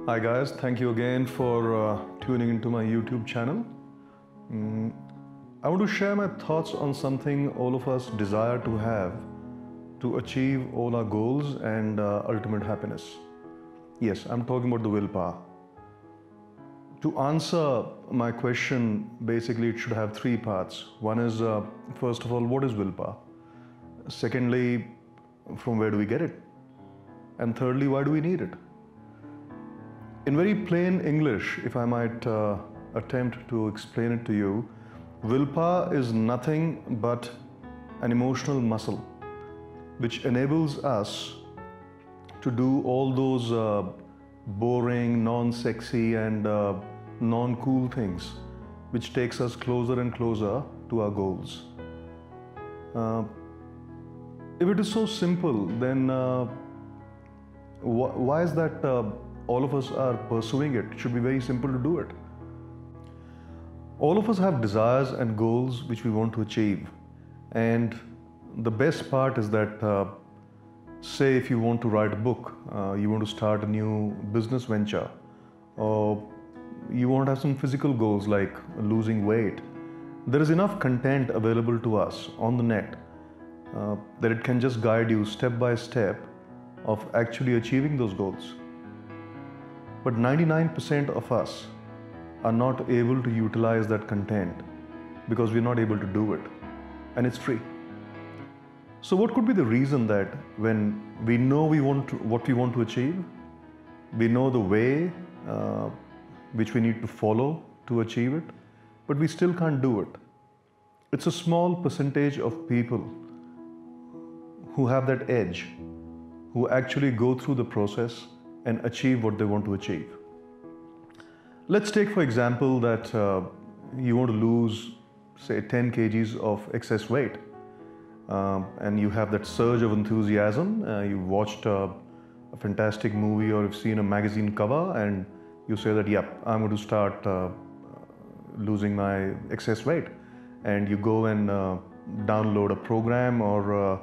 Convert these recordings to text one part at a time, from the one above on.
Hi guys, thank you again for tuning into my YouTube channel. I want to share my thoughts on something all of us desire to have to achieve all our goals and ultimate happiness. Yes, I'm talking about the willpower. To answer my question, basically it should have three parts. One is, first of all, what is willpower? Secondly, from where do we get it? And thirdly, why do we need it? In very plain English, if I might attempt to explain it to you, willpower is nothing but an emotional muscle which enables us to do all those boring, non-sexy and non-cool things which takes us closer and closer to our goals. If it is so simple, then why is that all of us are pursuing it? It should be very simple to do it. All of us have desires and goals which we want to achieve. And the best part is that, say if you want to write a book, you want to start a new business venture, or you want to have some physical goals like losing weight, there is enough content available to us on the net that it can just guide you step by step of actually achieving those goals. But 99% of us are not able to utilize that content because we're not able to do it, and it's free. So what could be the reason that when we know what we want to achieve, we know the way which we need to follow to achieve it, but we still can't do it? It's a small percentage of people who have that edge, who actually go through the process and achieve what they want to achieve. Let's take for example that you want to lose, say, 10 kgs of excess weight, and you have that surge of enthusiasm. You watched a fantastic movie or you've seen a magazine cover and you say that, yep, I'm going to start losing my excess weight. And you go and download a program or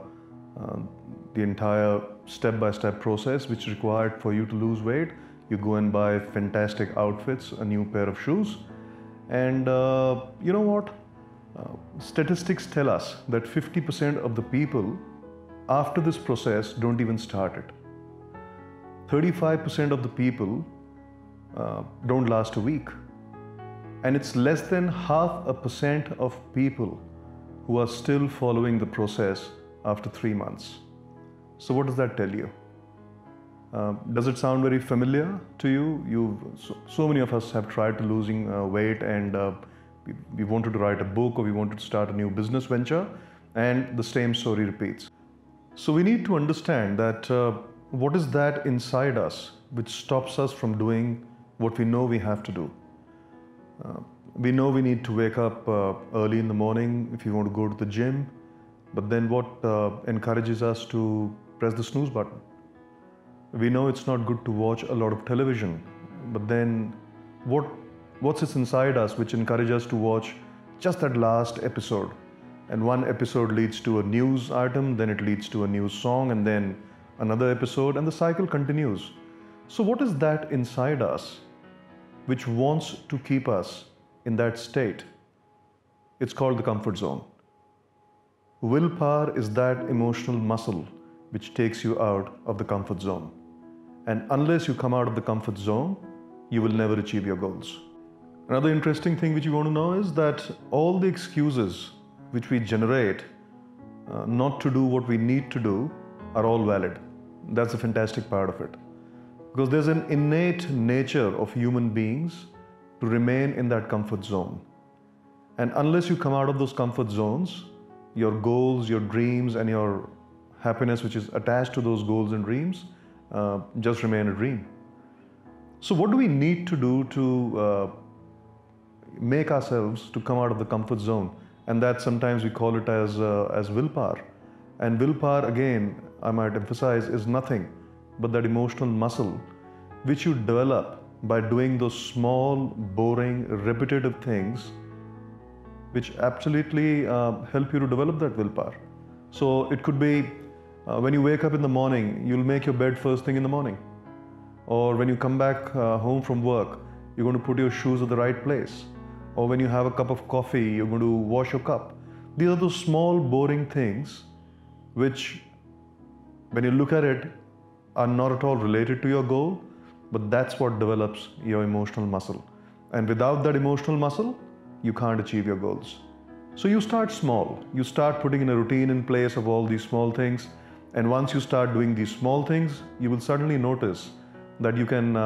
the entire step-by-step process which is required for you to lose weight. You go and buy fantastic outfits, a new pair of shoes, and you know what? Statistics tell us that 50% of the people after this process don't even start it. 35% of the people don't last a week. And it's less than 0.5% of people who are still following the process after 3 months. So what does that tell you? Does it sound very familiar to you? So many of us have tried to losing weight, and we wanted to write a book or we wanted to start a new business venture, and the same story repeats. So we need to understand that what is that inside us which stops us from doing what we know we have to do. We know we need to wake up early in the morning if you want to go to the gym, but then what encourages us to press the snooze button? We know it's not good to watch a lot of television, but then what's inside us which encourages us to watch just that last episode? And one episode leads to a news item, then it leads to a news song, and then another episode, and the cycle continues. So what is that inside us which wants to keep us in that state? It's called the comfort zone. Willpower is that emotional muscle which takes you out of the comfort zone. And unless you come out of the comfort zone, you will never achieve your goals. Another interesting thing which you want to know is that all the excuses which we generate not to do what we need to do are all valid. That's the fantastic part of it. Because there's an innate nature of human beings to remain in that comfort zone. And unless you come out of those comfort zones, your goals, your dreams, and your happiness which is attached to those goals and dreams just remain a dream. So what do we need to do to make ourselves to come out of the comfort zone? And that sometimes we call it as willpower. And willpower, again, I might emphasize, is nothing but that emotional muscle which you develop by doing those small, boring, repetitive things which absolutely help you to develop that willpower. So it could be when you wake up in the morning, you'll make your bed first thing in the morning. Or when you come back home from work, you're going to put your shoes at the right place. Or when you have a cup of coffee, you're going to wash your cup. These are those small, boring things which, when you look at it, are not at all related to your goal, but that's what develops your emotional muscle. And without that emotional muscle, you can't achieve your goals. So you start small. You start putting in a routine in place of all these small things. And once you start doing these small things, you will suddenly notice that you can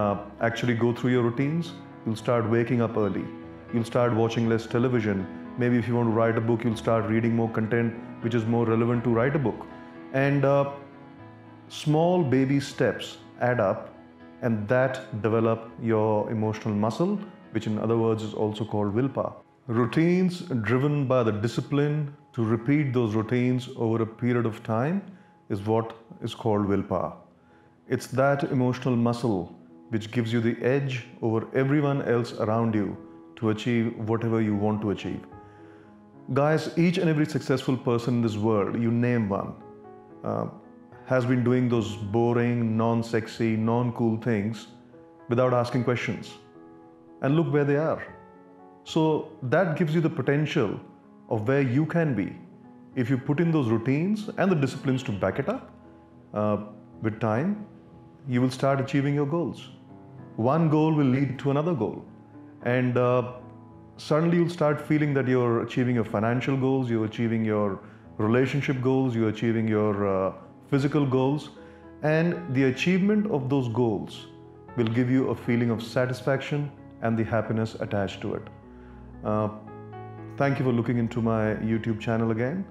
actually go through your routines. You'll start waking up early. You'll start watching less television. Maybe if you want to write a book, you'll start reading more content which is more relevant to write a book. And small baby steps add up, and that develop your emotional muscle, which in other words is also called willpower. Routines driven by the discipline to repeat those routines over a period of time is what is called willpower. It's that emotional muscle which gives you the edge over everyone else around you to achieve whatever you want to achieve. Guys, each and every successful person in this world, you name one, has been doing those boring, non-sexy, non-cool things without asking questions. And look where they are. So that gives you the potential of where you can be. If you put in those routines and the disciplines to back it up, with time, you will start achieving your goals. One goal will lead to another goal. And suddenly you'll start feeling that you're achieving your financial goals, you're achieving your relationship goals, you're achieving your physical goals. And the achievement of those goals will give you a feeling of satisfaction and the happiness attached to it. Thank you for looking into my YouTube channel again.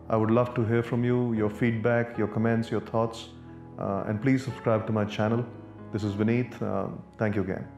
I would love to hear from you, your feedback, your comments, your thoughts, and please subscribe to my channel. This is Vineet. Thank you again.